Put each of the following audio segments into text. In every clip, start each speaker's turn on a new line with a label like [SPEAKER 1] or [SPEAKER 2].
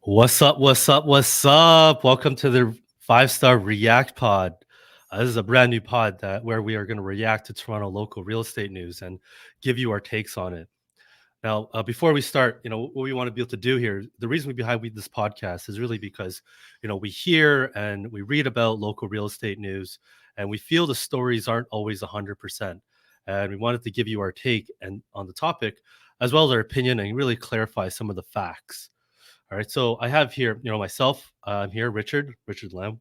[SPEAKER 1] What's up? What's up? What's up? Welcome to the five-star React Pod. This is a brand new pod where we are going to react to Toronto local real estate news and give you our takes on it. Now, before we start, what we want to be able to do here, the reason behind this podcast is really because, we hear and we read about local real estate news, and we feel the stories aren't always 100%. And we wanted to give you our take and on the topic, as well as our opinion, and really clarify some of the facts. All right, so I have here, myself. I'm here, Richard Lamb,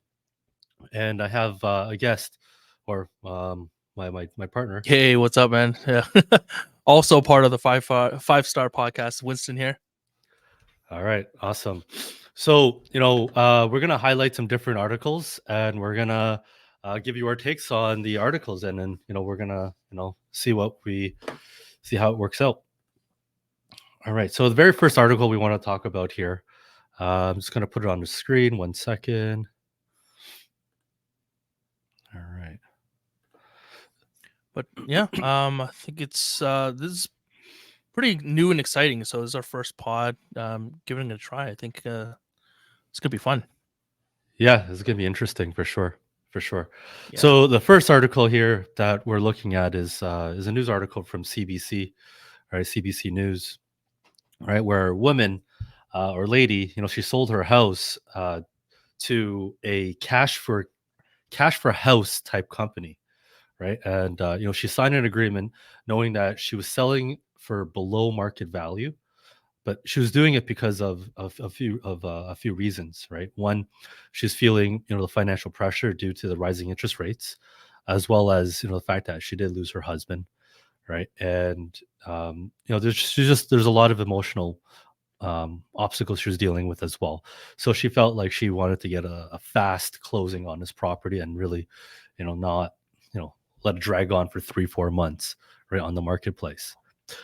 [SPEAKER 1] and I have a guest, or my partner.
[SPEAKER 2] Hey, what's up, man? Yeah. Also part of the five star podcast. Winston here.
[SPEAKER 1] All right, awesome. So we're gonna highlight some different articles, and we're gonna give you our takes on the articles, and then we're gonna see how it works out. All right, so the very first article we want to talk about here. I'm just gonna put it on the screen. 1 second. All right.
[SPEAKER 2] But yeah, I think it's this is pretty new and exciting. So this is our first pod. Giving it a try. I think it's gonna be fun.
[SPEAKER 1] Yeah, it's gonna be interesting for sure. For sure.
[SPEAKER 2] Yeah.
[SPEAKER 1] So the first article here that we're looking at is a news article from CBC, right? CBC News, right? Where a woman or lady, she sold her house to a cash for house type company, right? And she signed an agreement knowing that she was selling for below market value, but she was doing it because of a few reasons, right? One, she's feeling the financial pressure due to the rising interest rates, as well as the fact that she did lose her husband, right? And there's a lot of emotional obstacles she was dealing with as well. So she felt like she wanted to get a fast closing on this property and really, not let it drag on for 3-4 months, right, on the marketplace.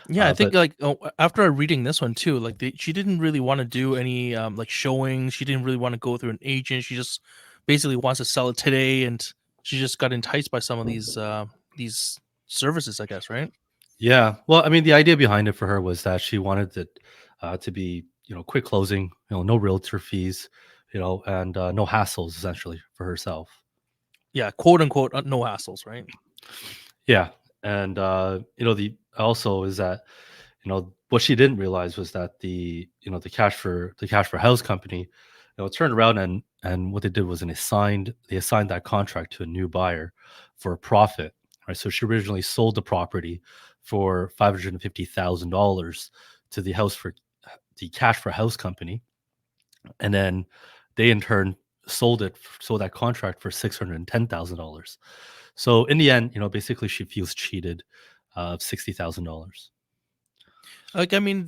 [SPEAKER 2] Yeah, I think
[SPEAKER 1] But
[SPEAKER 2] after reading this one too, she didn't really want to do any like showings. She didn't really want to go through an agent. She just basically wants to sell it today, and she just got enticed by some of these services, I guess, right?
[SPEAKER 1] Yeah. Well, I mean, the idea behind it for her was that she wanted it to be, quick closing, no realtor fees, and no hassles essentially for herself.
[SPEAKER 2] Yeah, quote unquote, no hassles, right?
[SPEAKER 1] Yeah. And, the also is that, what she didn't realize was that the cash for house company, turned around and what they did was they assigned that contract to a new buyer for a profit. Right. So she originally sold the property for $550,000 to the cash for house company. And then they in turn sold that contract for $610,000. So in the end, basically she feels cheated of $60,000.
[SPEAKER 2] Like, I mean,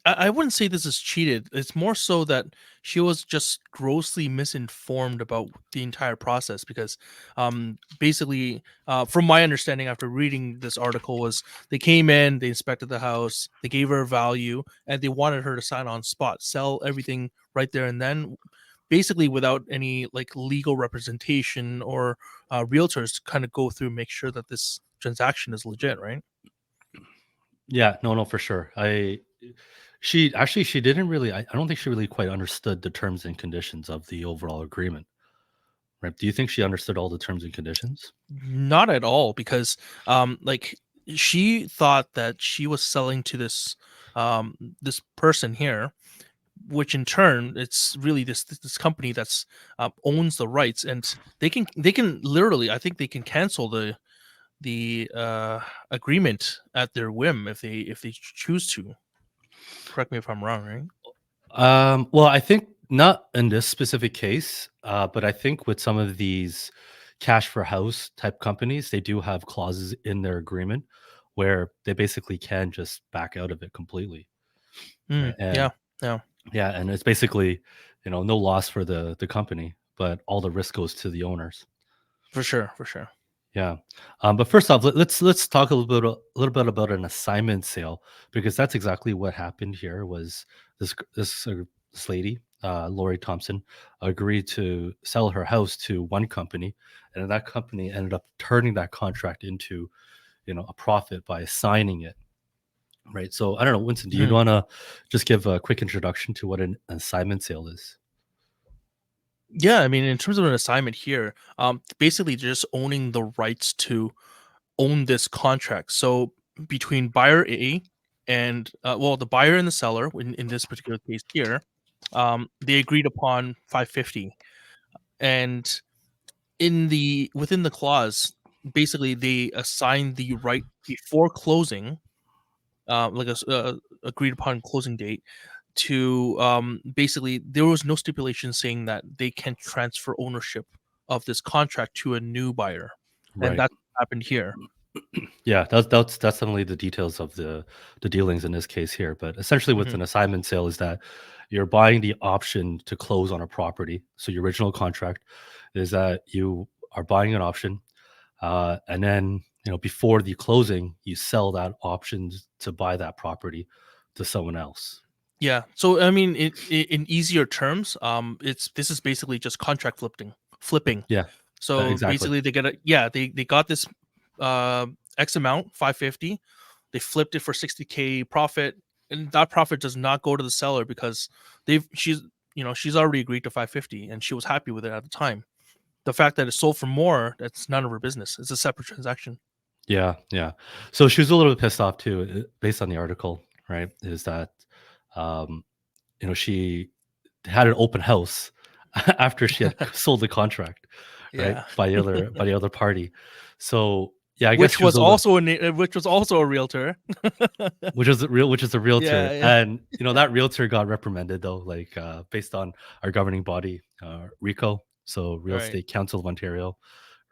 [SPEAKER 2] I wouldn't say this is cheated. It's more so that she was just grossly misinformed about the entire process because, basically, from my understanding after reading this article, was they came in, they inspected the house, they gave her a value, and they wanted her to sign on spot, sell everything right there and then, basically without any like legal representation or realtors to kind of go through, make sure that this transaction is legit, right?
[SPEAKER 1] Yeah, no, for sure. She didn't really, I don't think she really quite understood the terms and conditions of the overall agreement. Right. Do you think she understood all the terms and conditions?
[SPEAKER 2] Not at all, because like she thought that she was selling to this person here, which in turn it's really this company that's owns the rights, and they can literally, I think they can cancel the agreement at their whim if they choose to. Correct me if I'm wrong, right?
[SPEAKER 1] Well, I think not in this specific case, but I think with some of these cash for house type companies, they do have clauses in their agreement where they basically can just back out of it completely. Right. And
[SPEAKER 2] Yeah, yeah,
[SPEAKER 1] yeah, and it's basically, no loss for the company, but all the risk goes to the owners.
[SPEAKER 2] for sure, for sure.
[SPEAKER 1] Yeah. But first off, let's talk a little bit about an assignment sale, because that's exactly what happened here. Was this lady, Lori Thompson, agreed to sell her house to one company, and that company ended up turning that contract into a profit by assigning it. right? So I don't know, Winston, do you
[SPEAKER 2] Mhm.
[SPEAKER 1] want to just give a quick introduction to what an assignment sale is?
[SPEAKER 2] Yeah, I mean, in terms of an assignment here, basically just owning the rights to own this contract. So between buyer A and well, the buyer and the seller in this particular case here, they agreed upon 550, and in the within the clause, basically they assign the right before closing, like agreed upon closing date to basically there was no stipulation saying that they can transfer ownership of this contract to a new buyer, and
[SPEAKER 1] Right.
[SPEAKER 2] that happened here.
[SPEAKER 1] Yeah, that's definitely the details of the dealings in this case here. But essentially, with
[SPEAKER 2] Mhm.
[SPEAKER 1] an assignment sale, is that you're buying the option to close on a property. So your original contract is that you are buying an option, and then before the closing, you sell that option to buy that property to someone else.
[SPEAKER 2] Yeah. So I mean, in easier terms, it's this is basically just contract flipping.
[SPEAKER 1] Yeah,
[SPEAKER 2] So
[SPEAKER 1] exactly.
[SPEAKER 2] basically, they get a yeah they got this uh X amount 550. They flipped it for 60K profit, and that profit does not go to the seller because she's already agreed to 550 and she was happy with it at the time. The fact that it sold for more, that's none of her business. It's a separate transaction.
[SPEAKER 1] Yeah, yeah. So she was a little bit pissed off too, based on the article. Right? Is that um, she had an open house after she had sold the contract, right?
[SPEAKER 2] Yeah.
[SPEAKER 1] By the other party. So yeah, I guess
[SPEAKER 2] Which
[SPEAKER 1] she was
[SPEAKER 2] was
[SPEAKER 1] a little,
[SPEAKER 2] also which was also a realtor.
[SPEAKER 1] which is a
[SPEAKER 2] Yeah,
[SPEAKER 1] realtor,
[SPEAKER 2] yeah.
[SPEAKER 1] and that realtor got reprimanded though, like based on our governing body, RECO, so Real
[SPEAKER 2] Right.
[SPEAKER 1] Estate Council of Ontario,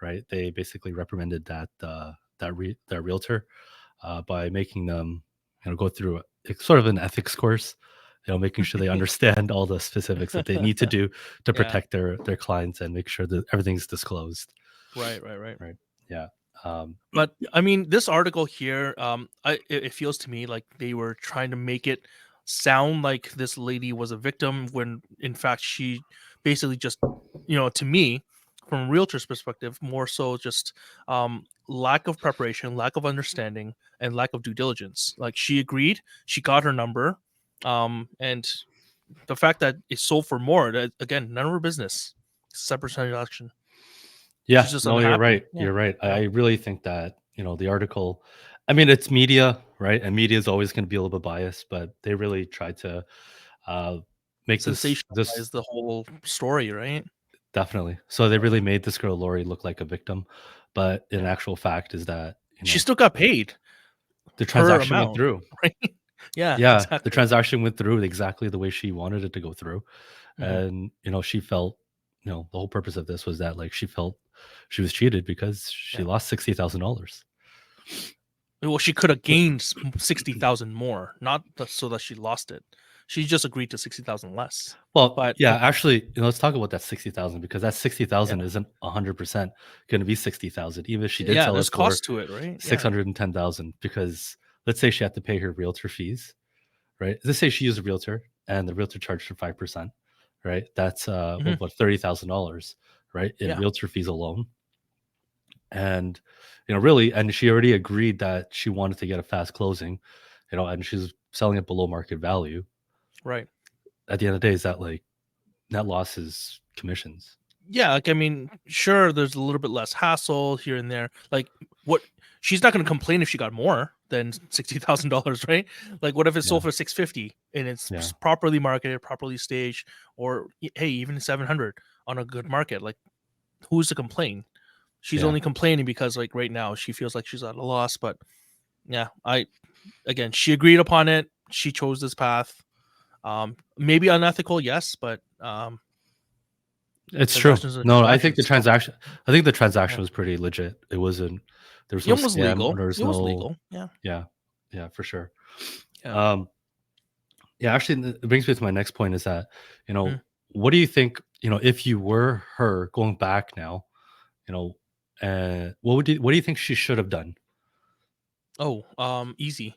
[SPEAKER 1] right? They basically reprimanded that realtor by making them go through sort of an ethics course, making sure they understand all the specifics that they need to do to
[SPEAKER 2] Yeah.
[SPEAKER 1] protect their clients and make sure that everything's disclosed,
[SPEAKER 2] Right, right, right.
[SPEAKER 1] right? Yeah. um
[SPEAKER 2] But I mean, this article here, it feels to me like they were trying to make it sound like this lady was a victim when, in fact, she basically just, to me, from a realtor's perspective, more so just lack of preparation, lack of understanding, and lack of due diligence. Like she agreed, she got her number, and the fact that it sold for more, that again, none of her business. Separate transaction. She's
[SPEAKER 1] Yeah,
[SPEAKER 2] just
[SPEAKER 1] no, you're
[SPEAKER 2] unhappy.
[SPEAKER 1] right.
[SPEAKER 2] Yeah,
[SPEAKER 1] You're right. I
[SPEAKER 2] yeah.
[SPEAKER 1] really think that, the article, I mean, it's media, right? And media is always going to be a little bit biased, but they really tried to uh, make this
[SPEAKER 2] Sensationalize the whole story, right?
[SPEAKER 1] definitely. So they really made this girl Lori look like a victim, but in
[SPEAKER 2] Yeah.
[SPEAKER 1] actual fact is that,
[SPEAKER 2] She still got paid
[SPEAKER 1] the
[SPEAKER 2] her
[SPEAKER 1] transaction went
[SPEAKER 2] amount,
[SPEAKER 1] through.
[SPEAKER 2] right? Yeah,
[SPEAKER 1] Yeah, the
[SPEAKER 2] exactly.
[SPEAKER 1] transaction went through exactly the way she wanted it to go through,
[SPEAKER 2] Mhm.
[SPEAKER 1] and she felt, the whole purpose of this was that like she felt she was cheated because she
[SPEAKER 2] Yeah.
[SPEAKER 1] lost $60,000.
[SPEAKER 2] Well, she could have gained 60,000 more, not so that she lost it. She just agreed to 60,000 less.
[SPEAKER 1] Well,
[SPEAKER 2] But
[SPEAKER 1] yeah, actually, let's talk about that 60,000 because that
[SPEAKER 2] yeah.
[SPEAKER 1] 60,000 isn't 100% going to be 60,000, even if she did
[SPEAKER 2] Yeah,
[SPEAKER 1] sell
[SPEAKER 2] there's
[SPEAKER 1] it for
[SPEAKER 2] cost to it, right? Yeah.
[SPEAKER 1] 610,000. Because let's say she had to pay her realtor fees, right? Let's say she used a realtor and the realtor charged her 5%, right? That's
[SPEAKER 2] Mhm.
[SPEAKER 1] about $30,000, right, in
[SPEAKER 2] Yeah.
[SPEAKER 1] realtor fees alone. And really, and she already agreed that she wanted to get a fast closing, and she's selling it below market value.
[SPEAKER 2] Right.
[SPEAKER 1] At the end of the day, is that like net loss is commissions?
[SPEAKER 2] Yeah, like I mean, sure, there's a little bit less hassle here and there. Like, what she's not going to complain if she got more than $60,000, right? Like, what if it
[SPEAKER 1] Yeah,
[SPEAKER 2] sold for 650 and it's
[SPEAKER 1] yeah,
[SPEAKER 2] properly marketed, properly staged, or hey, even 700 on a good market? Like, who's to complain? She's
[SPEAKER 1] yeah.
[SPEAKER 2] only complaining because, like, right now she feels like she's at a loss. But yeah, again, she agreed upon it. She chose this path. Maybe unethical, yes, but
[SPEAKER 1] It's true.
[SPEAKER 2] transaction is a
[SPEAKER 1] No, I
[SPEAKER 2] transaction.
[SPEAKER 1] think the
[SPEAKER 2] So
[SPEAKER 1] transaction. I think the
[SPEAKER 2] yeah.
[SPEAKER 1] transaction was pretty legit. It wasn't. There was
[SPEAKER 2] It
[SPEAKER 1] no
[SPEAKER 2] was
[SPEAKER 1] scam.
[SPEAKER 2] legal.
[SPEAKER 1] There was
[SPEAKER 2] It was
[SPEAKER 1] no.
[SPEAKER 2] legal. Yeah.
[SPEAKER 1] Yeah, yeah, for sure.
[SPEAKER 2] Yeah.
[SPEAKER 1] Um, yeah, actually, it brings me to my next point. Is that
[SPEAKER 2] Mm.
[SPEAKER 1] what do you think? If you were her going back now, you know, what do you think she should have done?
[SPEAKER 2] Oh, easy.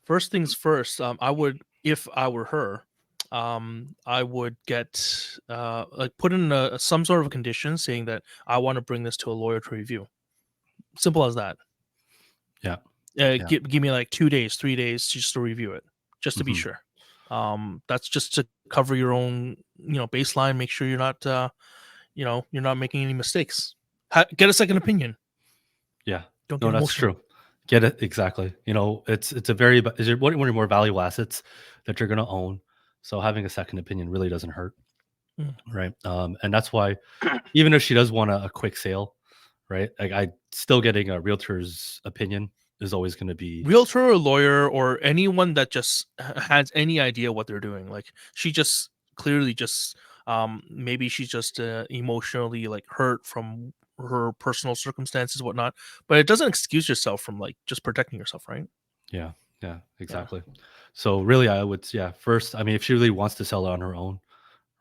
[SPEAKER 2] First things first, I would, if I were her, I would get like put in some sort of a condition saying that I want to bring this to a lawyer to review. Simple as that.
[SPEAKER 1] Yeah. Yeah.
[SPEAKER 2] Give me like 2 days, 3 days just to review it, just to be
[SPEAKER 1] Hmm.
[SPEAKER 2] sure. That's just to cover your own, baseline. Make sure you're not making any mistakes. Get a second opinion.
[SPEAKER 1] Yeah.
[SPEAKER 2] Don't
[SPEAKER 1] No,
[SPEAKER 2] get
[SPEAKER 1] that's
[SPEAKER 2] emotional.
[SPEAKER 1] true. Get it exactly. It's a very is it one of your more valuable assets that you're going to own. So having a second opinion really doesn't hurt,
[SPEAKER 2] Mm.
[SPEAKER 1] right? And that's why even if she does want a quick sale, right? Like I still getting a realtor's opinion is always going to be
[SPEAKER 2] Realtor or lawyer or anyone that just has any idea what they're doing. Like she just clearly just maybe she's just emotionally like hurt from her personal circumstances, whatnot. But it doesn't excuse yourself from like just protecting yourself, right?
[SPEAKER 1] yeah, yeah,
[SPEAKER 2] Yeah.
[SPEAKER 1] exactly. So really, I would yeah first. I mean, if she really wants to sell it on her own,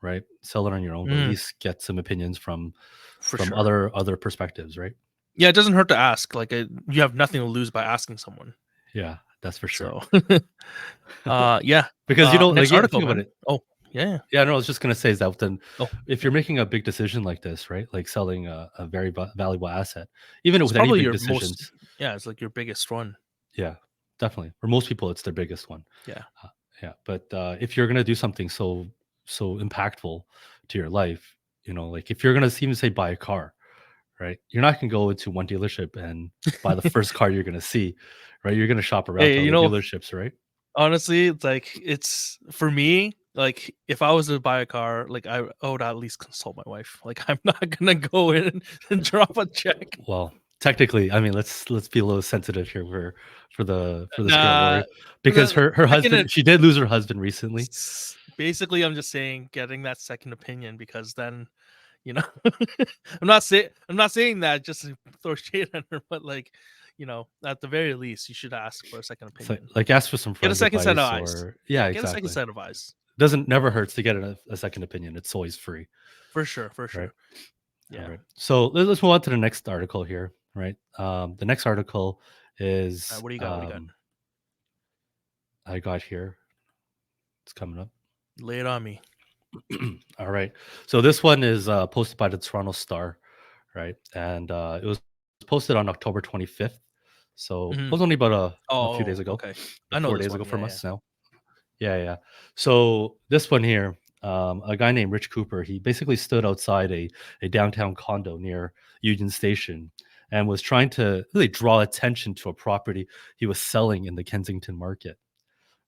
[SPEAKER 1] right? Sell it on your own, but at
[SPEAKER 2] Mm,
[SPEAKER 1] least get some opinions
[SPEAKER 2] for
[SPEAKER 1] from
[SPEAKER 2] sure.
[SPEAKER 1] other perspectives, right?
[SPEAKER 2] Yeah, it doesn't hurt to ask. Like you have nothing to lose by asking someone.
[SPEAKER 1] Yeah, that's for sure.
[SPEAKER 2] So yeah.
[SPEAKER 1] Because like
[SPEAKER 2] Next
[SPEAKER 1] you have to
[SPEAKER 2] article,
[SPEAKER 1] think about
[SPEAKER 2] man.
[SPEAKER 1] it.
[SPEAKER 2] Oh, yeah.
[SPEAKER 1] Yeah, no, I was just gonna say is that then,
[SPEAKER 2] Oh,
[SPEAKER 1] if
[SPEAKER 2] yeah.
[SPEAKER 1] you're making a big decision like this, right? Like selling a very valuable asset, even
[SPEAKER 2] It's
[SPEAKER 1] with any
[SPEAKER 2] probably
[SPEAKER 1] big
[SPEAKER 2] your most
[SPEAKER 1] decisions,
[SPEAKER 2] yeah, it's like your biggest one.
[SPEAKER 1] yeah, definitely. For most people, it's their biggest one.
[SPEAKER 2] Yeah.
[SPEAKER 1] Yeah, but if you're gonna do something so impactful to your life, like if you're gonna even say buy a car, right? You're not gonna go into one dealership and buy the first car you're gonna see, right? You're gonna shop around to
[SPEAKER 2] Hey,
[SPEAKER 1] other dealerships, right?
[SPEAKER 2] honestly, it's like it's for me, like if I was to buy a car, like I would at least consult my wife. Like I'm not gonna go in and drop a check.
[SPEAKER 1] Well, technically, I mean, let's be a little sensitive here for this girl
[SPEAKER 2] Nah,
[SPEAKER 1] Lori, because her
[SPEAKER 2] second
[SPEAKER 1] husband, she did lose her husband recently.
[SPEAKER 2] basically I'm just saying getting that second opinion because then, you know, I'm not saying that just to throw shade at her, but like, at the very least, you should ask for a second
[SPEAKER 1] So
[SPEAKER 2] opinion.
[SPEAKER 1] like ask for some
[SPEAKER 2] Get a
[SPEAKER 1] friends
[SPEAKER 2] second set of
[SPEAKER 1] advice
[SPEAKER 2] eyes.
[SPEAKER 1] or
[SPEAKER 2] Yeah,
[SPEAKER 1] yeah,
[SPEAKER 2] get a second
[SPEAKER 1] exactly.
[SPEAKER 2] set of eyes.
[SPEAKER 1] Doesn't never hurts to get a second opinion. It's always free,
[SPEAKER 2] For sure, for
[SPEAKER 1] right?
[SPEAKER 2] sure.
[SPEAKER 1] All
[SPEAKER 2] Yeah.
[SPEAKER 1] right. So let's move on to the next article here, right? The next article is
[SPEAKER 2] What do you got? What do you got?
[SPEAKER 1] I got here. It's coming up.
[SPEAKER 2] Lay it on me.
[SPEAKER 1] All right. So this one is posted by the Toronto Star, right? And it was posted on October 25th. So it
[SPEAKER 2] Mhm.
[SPEAKER 1] was only about a few days
[SPEAKER 2] Oh,
[SPEAKER 1] ago,
[SPEAKER 2] okay. I
[SPEAKER 1] like
[SPEAKER 2] know
[SPEAKER 1] 4 days
[SPEAKER 2] this
[SPEAKER 1] ago
[SPEAKER 2] one. Yeah,
[SPEAKER 1] from
[SPEAKER 2] yeah.
[SPEAKER 1] us now. Yeah, yeah. So this one here, a guy named Rich Cooper, he basically stood outside a downtown condo near Union Station and was trying to really draw attention to a property he was selling in the Kensington market.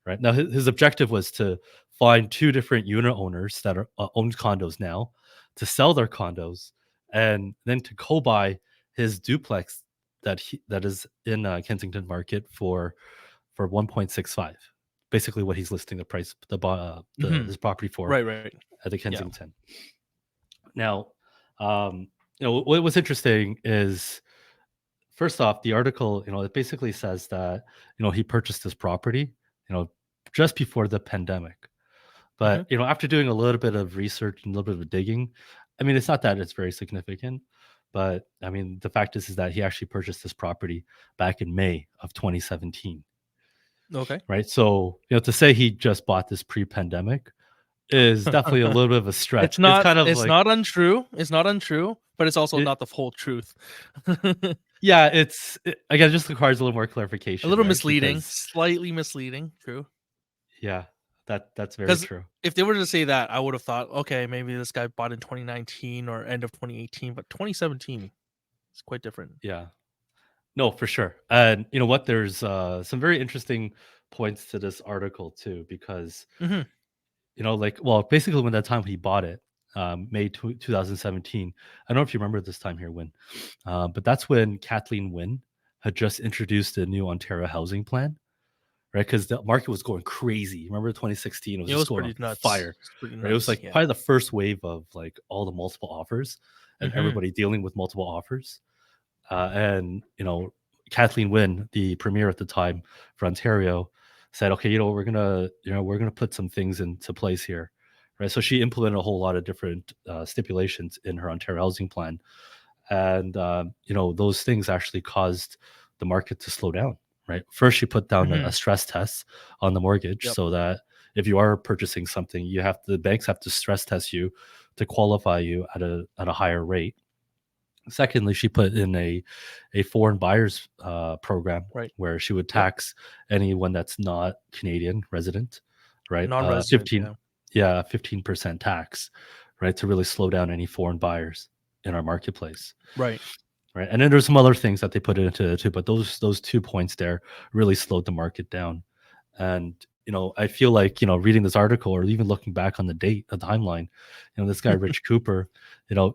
[SPEAKER 1] Right now, his objective was to find two different unit owners that are owned condos now, to sell their condos, and then to co-buy his duplex that is in Kensington Market for 1.65. Basically, what he's listing the price the
[SPEAKER 2] Mhm.
[SPEAKER 1] his property for
[SPEAKER 2] Right, right.
[SPEAKER 1] at the
[SPEAKER 2] Yeah.
[SPEAKER 1] Kensington. Now, what's interesting is first off, the article, it basically says that, he purchased this property, you know, just before the pandemic.
[SPEAKER 2] Mhm.
[SPEAKER 1] But, after doing a little bit of research and a little bit of digging, I mean, it's not that it's very significant, but I mean, the fact is that he actually purchased this property back in May of 2017,
[SPEAKER 2] Okay.
[SPEAKER 1] right? So, to say he just bought this pre-pandemic is definitely a little bit of a stretch. It's kind of
[SPEAKER 2] It's
[SPEAKER 1] like
[SPEAKER 2] not untrue. It's not untrue, but it's also
[SPEAKER 1] it,
[SPEAKER 2] not the whole truth.
[SPEAKER 1] yeah, again, just requires a little more
[SPEAKER 2] A
[SPEAKER 1] clarification,
[SPEAKER 2] little
[SPEAKER 1] right?
[SPEAKER 2] misleading,
[SPEAKER 1] Because
[SPEAKER 2] slightly misleading, true.
[SPEAKER 1] yeah, that's very
[SPEAKER 2] Because
[SPEAKER 1] true.
[SPEAKER 2] if they were to say that, I would have thought, okay, maybe this guy bought in 2019 or end of 2018, but 2017 is quite different.
[SPEAKER 1] Yeah. No, for sure. And you know what? There's some very interesting points to this article too, because
[SPEAKER 2] Mhm.
[SPEAKER 1] like, well, basically when that time he bought it, May 2017. I don't know if you remember this time here, Win, but that's when Kathleen Wynne had just introduced a new Ontario housing plan, right? Because the market was going crazy. Remember 2016? It was
[SPEAKER 2] It
[SPEAKER 1] just
[SPEAKER 2] was
[SPEAKER 1] going on
[SPEAKER 2] pretty nuts.
[SPEAKER 1] fire,
[SPEAKER 2] It's pretty
[SPEAKER 1] right? It was
[SPEAKER 2] nuts.
[SPEAKER 1] like
[SPEAKER 2] Yeah.
[SPEAKER 1] probably the first wave of like all the multiple offers and
[SPEAKER 2] Mhm.
[SPEAKER 1] everybody dealing with multiple offers. And Kathleen Wynne, the premier at the time for Ontario, said, "Okay, we're gonna put some things into place here." Right, so she implemented a whole lot of different stipulations in her Ontario housing plan, and those things actually caused the market to slow down. Right, first she put down a
[SPEAKER 2] Mhm.
[SPEAKER 1] stress test on the mortgage
[SPEAKER 2] Yep.
[SPEAKER 1] so that if you are purchasing something, the banks have to stress test you to qualify you at a higher rate. Secondly, she put in a foreign buyers program
[SPEAKER 2] Right.
[SPEAKER 1] where she would
[SPEAKER 2] Yep.
[SPEAKER 1] tax anyone that's not Canadian resident, right?
[SPEAKER 2] Non-resident.
[SPEAKER 1] 15,
[SPEAKER 2] Yeah.
[SPEAKER 1] yeah, 15% tax, right, to really slow down any foreign buyers in our marketplace,
[SPEAKER 2] Right.
[SPEAKER 1] right? And then there's some other things that they put into it too, but those 2 points there really slowed the market down. And I feel like reading this article or even looking back on the timeline, this guy Rich Cooper,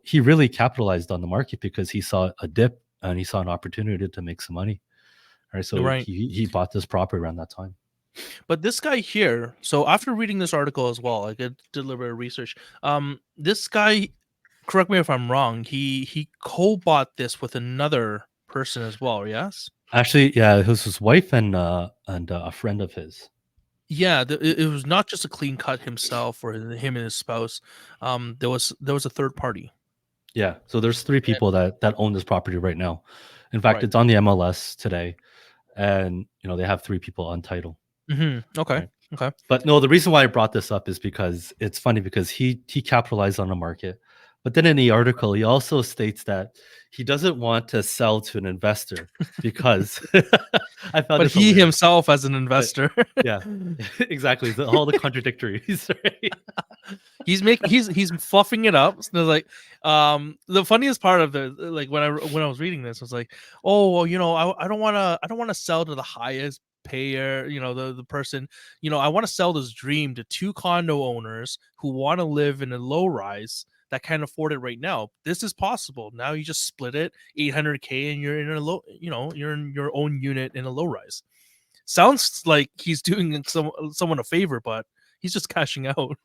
[SPEAKER 1] he really capitalized on the market because he saw a dip and he saw an opportunity to make some money. Right, so
[SPEAKER 2] Right.
[SPEAKER 1] he bought this property around that time.
[SPEAKER 2] But this guy here, so after reading this article as well, I did a little bit of research. This guy, correct me if I'm wrong, he co-bought this with another person as well, yes?
[SPEAKER 1] Actually, yeah, it was his wife and a friend of his.
[SPEAKER 2] Yeah, it was not just a clean cut himself or him and his spouse. There was a third party.
[SPEAKER 1] Yeah, so there's three
[SPEAKER 2] Yeah.
[SPEAKER 1] people that own this property right now. In fact,
[SPEAKER 2] Right.
[SPEAKER 1] it's on the MLS today, and they have three people on title.
[SPEAKER 2] Okay.
[SPEAKER 1] Right.
[SPEAKER 2] Okay.
[SPEAKER 1] But no, the reason why I brought this up is because it's funny because he capitalized on the market. But then in the article, he also states that he doesn't want to sell to an investor because I found
[SPEAKER 2] But
[SPEAKER 1] this
[SPEAKER 2] he
[SPEAKER 1] hilarious.
[SPEAKER 2] himself as an
[SPEAKER 1] But
[SPEAKER 2] investor,
[SPEAKER 1] yeah, exactly. All the contradictories, right?
[SPEAKER 2] he's fluffing it up. So like, the funniest part of the like when I was reading this was like, oh well, I don't want to sell to the highest payer, the person, I want to sell this dream to two condo owners who want to live in a low rise that can't afford it right now. This is possible. Now you just split it 800K and you're in a low, you're in your own unit in a low rise. Sounds like he's doing someone a favor, but he's just cashing out.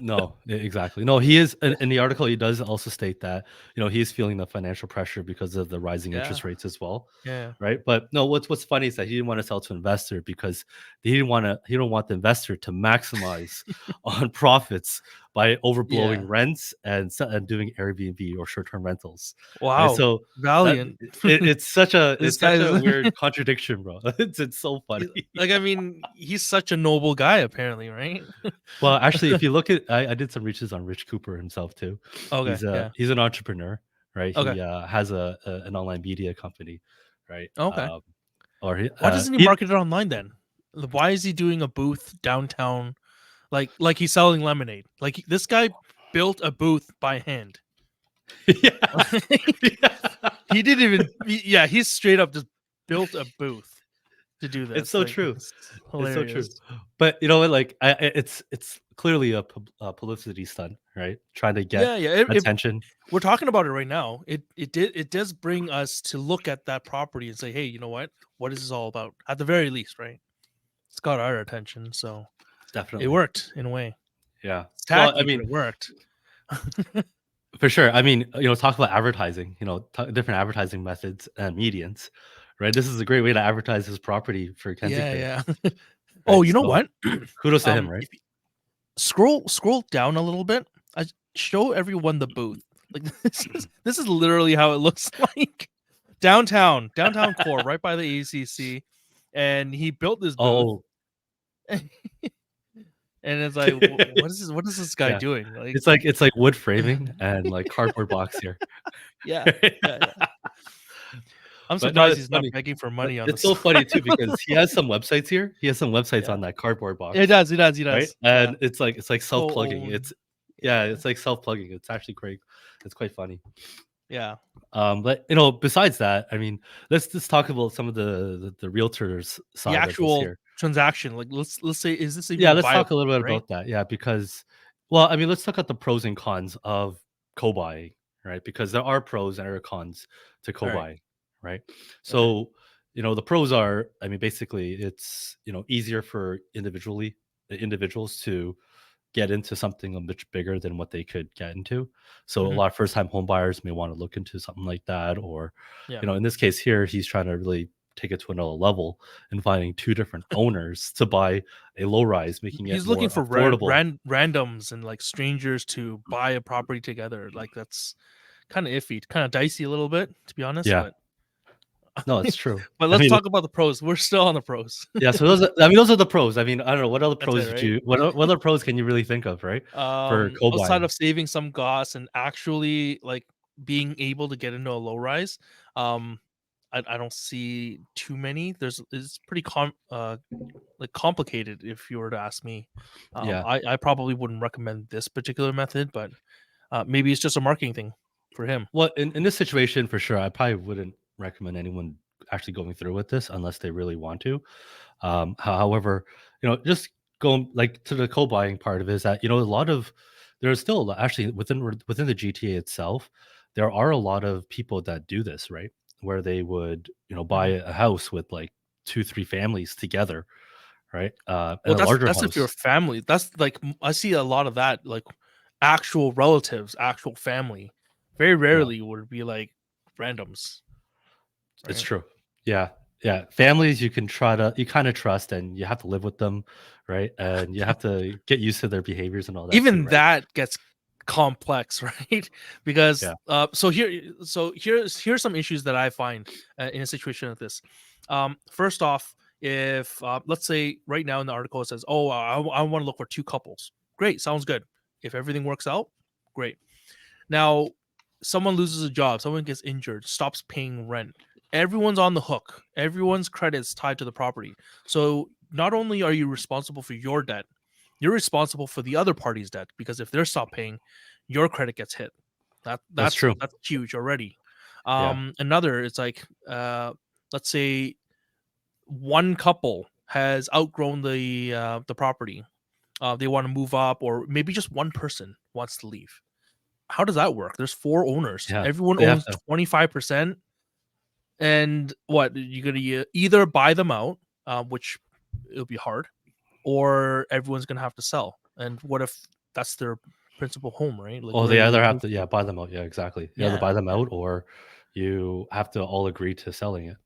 [SPEAKER 1] No, exactly. No, he is in the article. He does also state that he is feeling the financial pressure because of the rising
[SPEAKER 2] Yeah.
[SPEAKER 1] interest rates as well,
[SPEAKER 2] Yeah.
[SPEAKER 1] right? But no, what's funny is that he didn't want to sell to an investor because he don't want the investor to maximize on profits by overblowing
[SPEAKER 2] Yeah.
[SPEAKER 1] rents and doing Airbnb or short term rentals, right?
[SPEAKER 2] Wow.
[SPEAKER 1] So that
[SPEAKER 2] Valiant.
[SPEAKER 1] it's such a
[SPEAKER 2] This guy is
[SPEAKER 1] weird contradiction, bro. It's so funny.
[SPEAKER 2] like, I mean, he's such a noble guy, apparently, right?
[SPEAKER 1] Well, actually, if you look at, I did some research on Rich Cooper himself too.
[SPEAKER 2] Okay. Yeah.
[SPEAKER 1] He's an entrepreneur, right?
[SPEAKER 2] Okay.
[SPEAKER 1] He has an online media company, right?
[SPEAKER 2] Okay.
[SPEAKER 1] Or
[SPEAKER 2] Why doesn't he market it online then? Why is he doing a booth downtown? Like he's selling lemonade. Like this guy built a booth by hand.
[SPEAKER 1] yeah, yeah.
[SPEAKER 2] He didn't even. Yeah, he straight up just built a booth to do this.
[SPEAKER 1] It's so true.
[SPEAKER 2] It's
[SPEAKER 1] It's so true.
[SPEAKER 2] hilarious.
[SPEAKER 1] But you know what? Like, it's clearly a publicity stunt, right? Trying to get
[SPEAKER 2] Yeah, yeah.
[SPEAKER 1] attention.
[SPEAKER 2] We're talking about it right now. It does bring us to look at that property and say, hey, you know what? What is this all about? At the very least, right? It's got our attention, so it
[SPEAKER 1] Definitely.
[SPEAKER 2] worked in a way.
[SPEAKER 1] Yeah.
[SPEAKER 2] It's
[SPEAKER 1] Well,
[SPEAKER 2] tacky,
[SPEAKER 1] I
[SPEAKER 2] but
[SPEAKER 1] mean,
[SPEAKER 2] it worked.
[SPEAKER 1] for sure. I mean, talk about advertising, different advertising methods and medians, right? This is a great way to advertise his property for Kensington,
[SPEAKER 2] Yeah, yeah. Oh,
[SPEAKER 1] right?
[SPEAKER 2] you know
[SPEAKER 1] So
[SPEAKER 2] what?
[SPEAKER 1] kudos to him, right?
[SPEAKER 2] If you scroll down a little bit, I show everyone the booth. Like this is literally how it looks like downtown core, right by the ACC, and he built this booth,
[SPEAKER 1] Oh,
[SPEAKER 2] and it's like, what is this guy
[SPEAKER 1] yeah.
[SPEAKER 2] doing? Like,
[SPEAKER 1] It's like wood framing and like cardboard box here.
[SPEAKER 2] yeah, yeah, yeah. I'm
[SPEAKER 1] But no,
[SPEAKER 2] surprised
[SPEAKER 1] it's
[SPEAKER 2] he's not
[SPEAKER 1] funny.
[SPEAKER 2] begging for
[SPEAKER 1] But
[SPEAKER 2] money on
[SPEAKER 1] it's
[SPEAKER 2] this.
[SPEAKER 1] so funny too because he has some websites here. He has some websites
[SPEAKER 2] Yeah,
[SPEAKER 1] on that cardboard
[SPEAKER 2] it
[SPEAKER 1] box,
[SPEAKER 2] does, it does, it
[SPEAKER 1] right?
[SPEAKER 2] does. Yeah,
[SPEAKER 1] And it's like self-plugging.
[SPEAKER 2] co-owned.
[SPEAKER 1] Yeah,
[SPEAKER 2] Yeah,
[SPEAKER 1] it's like self-plugging. It's actually great. It's quite funny.
[SPEAKER 2] yeah.
[SPEAKER 1] But besides that, I mean, let's just talk about some of the realtors
[SPEAKER 2] The
[SPEAKER 1] side of this
[SPEAKER 2] actual
[SPEAKER 1] here.
[SPEAKER 2] transaction. Like, let's say, is this
[SPEAKER 1] Yeah,
[SPEAKER 2] even
[SPEAKER 1] let's talk a
[SPEAKER 2] viable?
[SPEAKER 1] little bit
[SPEAKER 2] Right.
[SPEAKER 1] about that. Yeah, because, well, I mean, let's look at the pros and cons of co-buying, right? Because there are pros and there are cons to
[SPEAKER 2] All right.
[SPEAKER 1] co-buying, right?
[SPEAKER 2] Okay.
[SPEAKER 1] So, the pros are, I mean, basically, it's easier for individuals to get into something a much bigger than what they could get into. So a
[SPEAKER 2] Mhm.
[SPEAKER 1] lot of first-time home buyers may want to look into something like that, or
[SPEAKER 2] Yeah.
[SPEAKER 1] in this case here, he's trying to really take it to another level and finding two different owners to buy a low rise, making it
[SPEAKER 2] He's looking
[SPEAKER 1] more
[SPEAKER 2] for
[SPEAKER 1] affordable.
[SPEAKER 2] randoms and like strangers to buy a property together. Like that's kind of iffy, kind of dicey a little bit, to be honest.
[SPEAKER 1] Yeah,
[SPEAKER 2] But
[SPEAKER 1] no, it's true.
[SPEAKER 2] but
[SPEAKER 1] I
[SPEAKER 2] let's
[SPEAKER 1] mean,
[SPEAKER 2] talk about the pros. We're still on the pros.
[SPEAKER 1] yeah. So those are the pros. I mean, I don't know what other
[SPEAKER 2] That's it,
[SPEAKER 1] pros
[SPEAKER 2] right?
[SPEAKER 1] what other pros can you really think of, right? For
[SPEAKER 2] Outside
[SPEAKER 1] co-buying.
[SPEAKER 2] of saving some costs and actually like being able to get into a low rise, I don't see too many. It's pretty like complicated if you were to ask me.
[SPEAKER 1] Yeah.
[SPEAKER 2] I probably wouldn't recommend this particular method, but maybe it's just a marketing thing for him.
[SPEAKER 1] Well, in this situation, for sure, I probably wouldn't recommend anyone actually going through with this unless they really want to. However, just going like to the co-buying part of it is that a lot of there's still actually within the GTA itself, there are a lot of people that do this, right? Where they would buy
[SPEAKER 2] Mhm.
[SPEAKER 1] a house with like two, three families together, right? In
[SPEAKER 2] Well,
[SPEAKER 1] a larger
[SPEAKER 2] that's if you're a
[SPEAKER 1] house.
[SPEAKER 2] family. That's like I see a lot of that, like actual relatives, actual family. Very
[SPEAKER 1] Yeah,
[SPEAKER 2] rarely would it be like randoms,
[SPEAKER 1] it's
[SPEAKER 2] right?
[SPEAKER 1] true. Yeah. Yeah. Families you kind of trust and you have to live with them, right? And you have to get used to their behaviors and all that too,
[SPEAKER 2] Even
[SPEAKER 1] right?
[SPEAKER 2] that gets complex, right? Because
[SPEAKER 1] Yeah.
[SPEAKER 2] here's some issues that I find in a situation like this. First off, if let's say right now in the article it says, "Oh, I want to look for two couples." Great, sounds good. If everything works out, great. Now, someone loses a job, someone gets injured, stops paying rent. Everyone's on the hook. Everyone's credit's tied to the property. So not only are you responsible for your debt, you're responsible for the other party's debt because if they're stop paying, your credit gets hit. That
[SPEAKER 1] That's
[SPEAKER 2] that's
[SPEAKER 1] true.
[SPEAKER 2] that's huge already.
[SPEAKER 1] Yeah.
[SPEAKER 2] Another, it's like let's say one couple has outgrown the property. They want to move up, or maybe just one person wants to leave. How does that work? There's four owners.
[SPEAKER 1] Yeah.
[SPEAKER 2] Everyone
[SPEAKER 1] They have
[SPEAKER 2] owns
[SPEAKER 1] to
[SPEAKER 2] 25%. And what you're gonna either buy them out, which it'll be hard, or everyone's gonna have to sell. And what if that's their principal home, right? Like,
[SPEAKER 1] Oh,
[SPEAKER 2] where are
[SPEAKER 1] they
[SPEAKER 2] they
[SPEAKER 1] either
[SPEAKER 2] gonna
[SPEAKER 1] have
[SPEAKER 2] move
[SPEAKER 1] to,
[SPEAKER 2] to?
[SPEAKER 1] yeah, buy them out. Yeah, exactly. You either
[SPEAKER 2] Yeah,
[SPEAKER 1] buy them
[SPEAKER 2] yeah.
[SPEAKER 1] out or you have to all agree to selling it.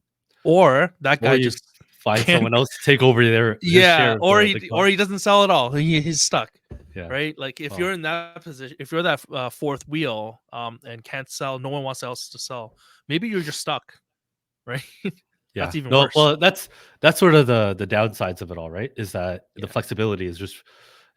[SPEAKER 2] Or that
[SPEAKER 1] Or
[SPEAKER 2] guy
[SPEAKER 1] you
[SPEAKER 2] just
[SPEAKER 1] find
[SPEAKER 2] can't.
[SPEAKER 1] someone else to take over his
[SPEAKER 2] Yeah,
[SPEAKER 1] share of the
[SPEAKER 2] or
[SPEAKER 1] cost.
[SPEAKER 2] he doesn't sell at all. He's stuck,
[SPEAKER 1] Yeah.
[SPEAKER 2] right? Like if
[SPEAKER 1] Well,
[SPEAKER 2] you're in that position, if you're that fourth wheel, and can't sell, no one wants else to sell. Maybe you're just stuck, right?
[SPEAKER 1] yeah.
[SPEAKER 2] That's even
[SPEAKER 1] No,
[SPEAKER 2] worse.
[SPEAKER 1] well, that's sort of the downsides of it all, right? Is that the
[SPEAKER 2] Yeah.
[SPEAKER 1] flexibility is just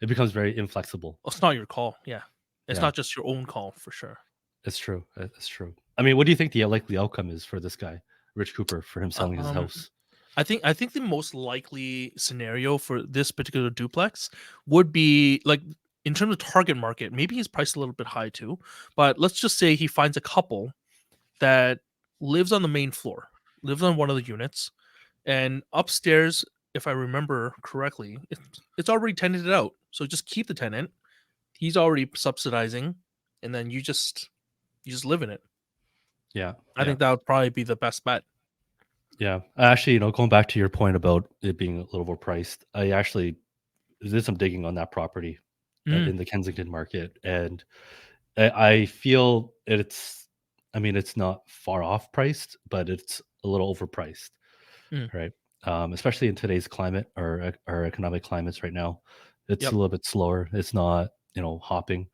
[SPEAKER 1] it becomes very inflexible.
[SPEAKER 2] Well, it's not your call. Yeah. It's
[SPEAKER 1] Yeah,
[SPEAKER 2] not just your own call for sure.
[SPEAKER 1] it's true. It's true. I mean, what do you think the likely outcome is for this guy, Rich Cooper, for him selling his
[SPEAKER 2] Um,
[SPEAKER 1] house?
[SPEAKER 2] I think the most likely scenario for this particular duplex would be like in terms of target market, maybe he's priced a little bit high too. But let's just say he finds a couple that lives on the main floor, lives on one of the units, and upstairs, if I remember correctly, it's already tenanted out. So just keep the tenant. He's already subsidizing, and then you just live in it.
[SPEAKER 1] Yeah,
[SPEAKER 2] I
[SPEAKER 1] yeah.
[SPEAKER 2] think that would probably be the best bet.
[SPEAKER 1] Yeah, actually, going back to your point about it being a little overpriced, I actually did some digging on that property
[SPEAKER 2] Mm,
[SPEAKER 1] in the Kensington market, and I feel I mean, it's not far off priced, but it's a little overpriced,
[SPEAKER 2] mm,
[SPEAKER 1] right? Especially in today's climate or our economic climates right now, it's a
[SPEAKER 2] yep.
[SPEAKER 1] little bit slower. It's not hopping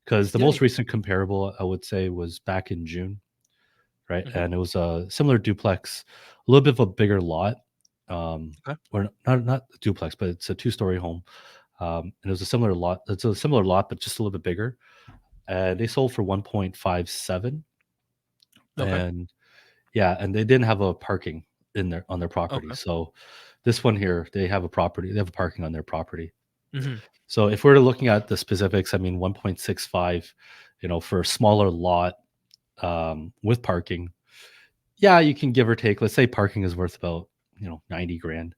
[SPEAKER 1] because the
[SPEAKER 2] Yeah.
[SPEAKER 1] most recent comparable I would say was back in June, right?
[SPEAKER 2] Mhm.
[SPEAKER 1] And it was a similar duplex, a little bit of a bigger lot.
[SPEAKER 2] Okay.
[SPEAKER 1] Or not a duplex, but it's a two-story home. And it was a similar lot. It's a similar lot, but just a little bit bigger. And they sold for 1.57.
[SPEAKER 2] Okay.
[SPEAKER 1] And yeah, and they didn't have a parking on their property.
[SPEAKER 2] Okay.
[SPEAKER 1] So this one here, they have a parking on their property.
[SPEAKER 2] Mhm.
[SPEAKER 1] So if we're looking at the specifics, I mean 1.65, for a smaller lot with parking, yeah, you can give or take. Let's say parking is worth about 90 grand,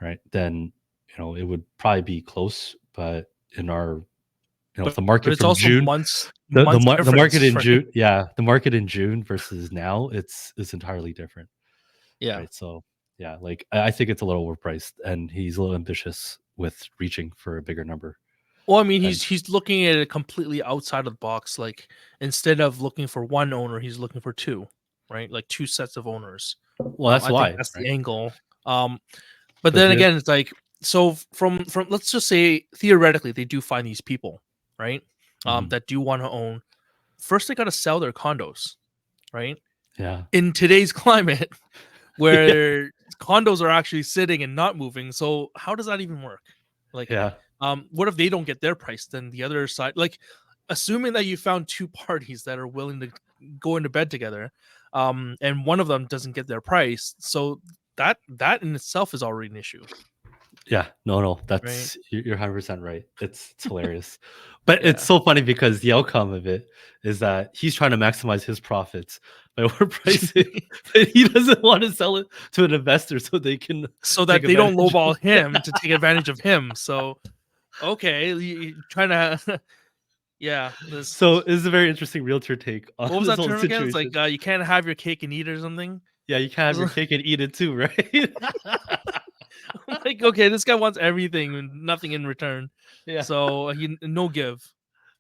[SPEAKER 1] right? Then it would probably be close. But in our
[SPEAKER 2] But
[SPEAKER 1] the market
[SPEAKER 2] it's
[SPEAKER 1] from
[SPEAKER 2] also
[SPEAKER 1] June,
[SPEAKER 2] months
[SPEAKER 1] the market
[SPEAKER 2] difference,
[SPEAKER 1] in
[SPEAKER 2] right?
[SPEAKER 1] June, yeah, the market in June versus now, it's entirely different,
[SPEAKER 2] Yeah.
[SPEAKER 1] right? So yeah, like I think it's a little overpriced, and he's a little ambitious with reaching for a bigger number.
[SPEAKER 2] Well, I mean,
[SPEAKER 1] And
[SPEAKER 2] he's looking at it completely outside of the box. Like instead of looking for one owner, he's looking for two, right? Like two sets of owners.
[SPEAKER 1] well, that's
[SPEAKER 2] I think
[SPEAKER 1] why,
[SPEAKER 2] that's the
[SPEAKER 1] right?
[SPEAKER 2] angle. But
[SPEAKER 1] Because
[SPEAKER 2] then again, it's like so from let's just say theoretically they do find these people, right? That do want to own. First, they got to sell their condos, right?
[SPEAKER 1] yeah,
[SPEAKER 2] In today's climate,
[SPEAKER 1] yeah,
[SPEAKER 2] where condos are actually sitting and not moving. So how does that even work? Like,
[SPEAKER 1] yeah,
[SPEAKER 2] what if they don't get their price? Then the other side, like, assuming that you found two parties that are willing to go into bed together, and one of them doesn't get their price, so that in itself is already an issue,
[SPEAKER 1] Yeah, no,
[SPEAKER 2] right?
[SPEAKER 1] you're 100% right. It's hilarious. But it's
[SPEAKER 2] Yeah.
[SPEAKER 1] so funny because the outcome of it is that he's trying to maximize his profits by overpricing, but he doesn't want to sell it to an investor so they can
[SPEAKER 2] So
[SPEAKER 1] take
[SPEAKER 2] that they don't
[SPEAKER 1] advantage.
[SPEAKER 2] lowball him to take advantage of him. So okay, you trying to yeah, this
[SPEAKER 1] So it's a very interesting realtor take on
[SPEAKER 2] what was
[SPEAKER 1] this
[SPEAKER 2] that
[SPEAKER 1] whole
[SPEAKER 2] term again? It's like
[SPEAKER 1] situation.
[SPEAKER 2] you can't have your cake and eat it or something.
[SPEAKER 1] Yeah, you can have your
[SPEAKER 2] I'm
[SPEAKER 1] cake and eat it too, right?
[SPEAKER 2] like, okay, this guy wants everything and nothing in return.
[SPEAKER 1] Yeah.
[SPEAKER 2] So he no give.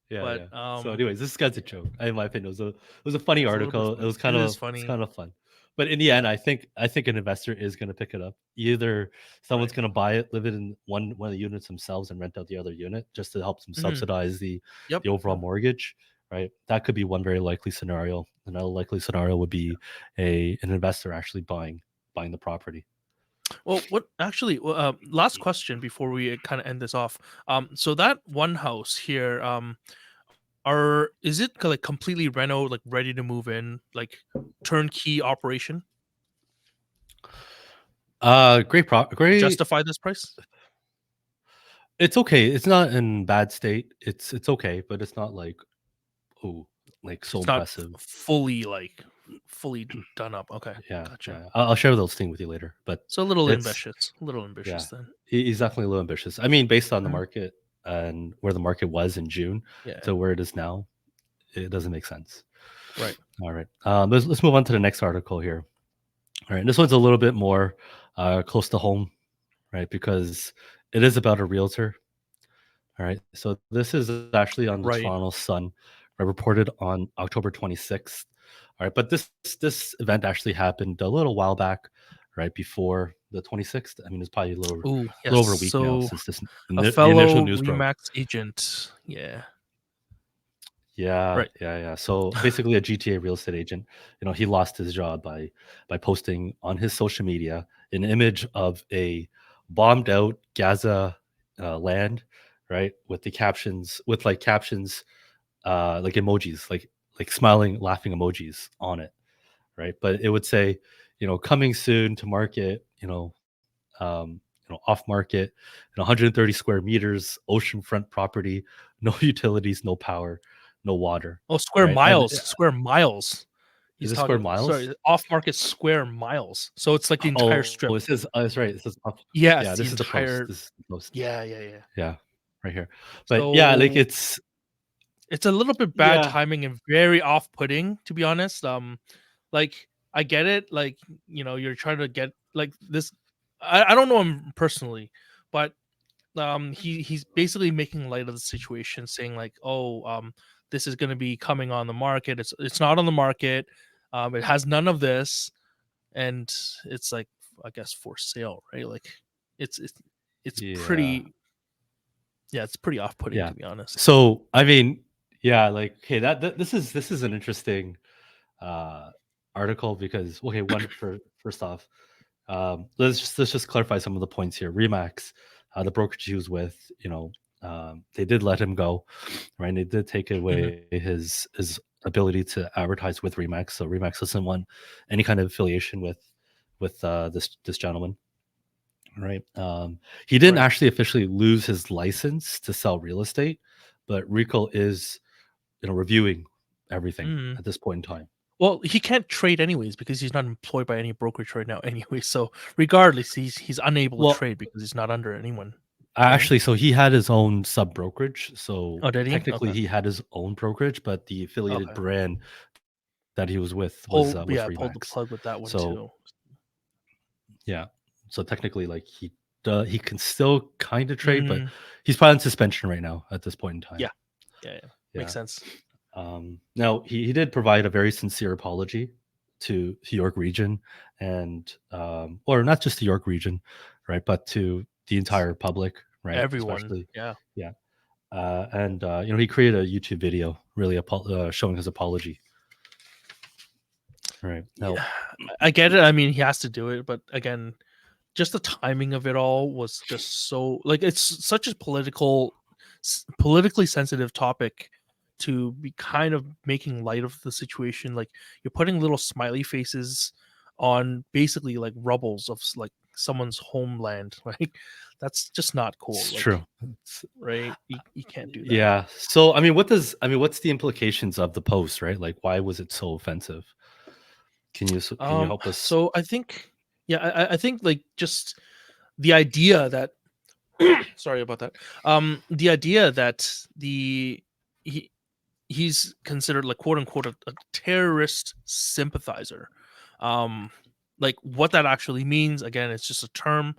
[SPEAKER 1] Yeah,
[SPEAKER 2] But
[SPEAKER 1] yeah. So, anyways, this guy's a joke. In my opinion, it was a funny
[SPEAKER 2] it's a little bit
[SPEAKER 1] article. It
[SPEAKER 2] funny.
[SPEAKER 1] was
[SPEAKER 2] It is
[SPEAKER 1] it's
[SPEAKER 2] funny.
[SPEAKER 1] kind of fun. But in the end, I think an investor is going to pick it up. Either someone's
[SPEAKER 2] Right.
[SPEAKER 1] going to buy it, live it in one of the units themselves, and rent out the other unit just to help them
[SPEAKER 2] Mhm.
[SPEAKER 1] subsidize
[SPEAKER 2] Yep.
[SPEAKER 1] the overall
[SPEAKER 2] Yep.
[SPEAKER 1] mortgage. Right. That could be one very likely scenario. Another likely scenario would be an investor actually buying the property.
[SPEAKER 2] Well, what actually? Last question before we kind of end this off. So that one house here, is it like completely reno, like ready to move in, like turnkey operation to
[SPEAKER 1] Great.
[SPEAKER 2] justify this price?
[SPEAKER 1] It's okay. It's not in bad state. It's okay, but it's not like, oh, like so
[SPEAKER 2] It's not
[SPEAKER 1] impressive.
[SPEAKER 2] fully done up. Okay,
[SPEAKER 1] Yeah,
[SPEAKER 2] gotcha.
[SPEAKER 1] yeah. I'll share those thing with you later, but
[SPEAKER 2] So a little
[SPEAKER 1] it's
[SPEAKER 2] ambitious, a little
[SPEAKER 1] yeah,
[SPEAKER 2] ambitious then.
[SPEAKER 1] he's definitely a little ambitious. I mean, based on the
[SPEAKER 2] Mhm.
[SPEAKER 1] market and where the market was in June
[SPEAKER 2] Yeah,
[SPEAKER 1] to where it is now, it doesn't make sense.
[SPEAKER 2] right.
[SPEAKER 1] All right, let's move on to the next article here. All right, this one's a little bit more close to home, right? Because it is about a realtor. All right, so this is actually on the
[SPEAKER 2] Right.
[SPEAKER 1] Toronto Sun, reported on October 26th. All right, but this event actually happened a little while back, right before the 26th. I mean, it's probably
[SPEAKER 2] Oh,
[SPEAKER 1] a little
[SPEAKER 2] yes.
[SPEAKER 1] over a week now
[SPEAKER 2] So
[SPEAKER 1] since
[SPEAKER 2] a
[SPEAKER 1] the initial
[SPEAKER 2] fellow
[SPEAKER 1] news broke.
[SPEAKER 2] Remax agent. Yeah.
[SPEAKER 1] Yeah,
[SPEAKER 2] Right.
[SPEAKER 1] yeah, yeah. So basically, a GTA real estate agent, he lost his job by posting on his social media an image of a bombed out Gaza land, right, with the captions like emojis, like smiling, laughing emojis on it, right? But it would say, coming soon to market, off market, 130 square meters, oceanfront property, no utilities, no power, no water,
[SPEAKER 2] Oh, square
[SPEAKER 1] right? And
[SPEAKER 2] miles. Square miles.
[SPEAKER 1] is
[SPEAKER 2] He's
[SPEAKER 1] it square
[SPEAKER 2] talking.
[SPEAKER 1] miles?
[SPEAKER 2] Sorry, off market square miles. So it's like the entire
[SPEAKER 1] Oh,
[SPEAKER 2] strip.
[SPEAKER 1] it says, oh, that's right. It says, yeah,
[SPEAKER 2] Yes, the
[SPEAKER 1] this is the post.
[SPEAKER 2] entire.
[SPEAKER 1] This is the post.
[SPEAKER 2] Yeah, yeah, yeah.
[SPEAKER 1] Yeah, right here. But yeah, like
[SPEAKER 2] So it's a little bit bad
[SPEAKER 1] yeah,
[SPEAKER 2] timing and very off-putting, to be honest. Like I get it. Like you're trying to get like this. I don't know him personally, but he's basically making light of the situation, saying like, oh, this is going to be coming on the market. It's not on the market. It has none of this, and it's like I guess for sale, right? Like it's it's it's
[SPEAKER 1] yeah,
[SPEAKER 2] pretty yeah, it's pretty off-putting
[SPEAKER 1] yeah.
[SPEAKER 2] to be honest.
[SPEAKER 1] So I mean, yeah, like, okay, this is an interesting uh article because, okay, one, for first off, let's just clarify some of the points here. Remax, the brokerage he was with, they did let him go, right? And they did take
[SPEAKER 2] Mhm.
[SPEAKER 1] away his ability to advertise with Remax. So Remax doesn't want any kind of affiliation with this gentleman, right? He didn't
[SPEAKER 2] Right.
[SPEAKER 1] actually officially lose his license to sell real estate, but Rico is, reviewing everything
[SPEAKER 2] Mhm.
[SPEAKER 1] at this point in time.
[SPEAKER 2] Well, he can't trade anyways because he's not employed by any brokerage right now anyway. So regardless, he's unable to
[SPEAKER 1] Well,
[SPEAKER 2] trade because he's not under anyone, right?
[SPEAKER 1] actually, so he had his own sub brokerage. So
[SPEAKER 2] Oh, did he?
[SPEAKER 1] technically,
[SPEAKER 2] Okay.
[SPEAKER 1] he had his own brokerage, but the affiliated
[SPEAKER 2] Okay.
[SPEAKER 1] brand that he was with was
[SPEAKER 2] Pulled the
[SPEAKER 1] Remax.
[SPEAKER 2] plug with that one
[SPEAKER 1] So
[SPEAKER 2] too.
[SPEAKER 1] yeah, so technically, like, he can still kind of trade, but
[SPEAKER 2] Mhm.
[SPEAKER 1] he's probably on suspension right now at this point in time.
[SPEAKER 2] Yeah. Yeah, yeah. Makes
[SPEAKER 1] Yeah.
[SPEAKER 2] sense.
[SPEAKER 1] Now he did provide a very sincere apology to the York region and or not just the York region, right, but to the entire public, right,
[SPEAKER 2] Everyone.
[SPEAKER 1] especially.
[SPEAKER 2] Yeah.
[SPEAKER 1] Yeah. And he created a YouTube video really showing his apology. Right now,
[SPEAKER 2] Yeah. I get it. I mean, he has to do it, but again, just the timing of it all was just so like it's such a politically sensitive topic to be kind of making light of the situation. Like you're putting little smiley faces on basically like rubbles of like someone's homeland. Like that's just not cool.
[SPEAKER 1] It's
[SPEAKER 2] Like
[SPEAKER 1] true. It's,
[SPEAKER 2] right, you can't do that.
[SPEAKER 1] yeah. So I mean, what's the implications of the post, right? Like, why was it so offensive? Can you help us?
[SPEAKER 2] So I think, yeah, I think like just the idea that sorry about that. The idea that he he's considered like quote unquote a terrorist sympathizer. Um, like what that actually means, again, it's just a term.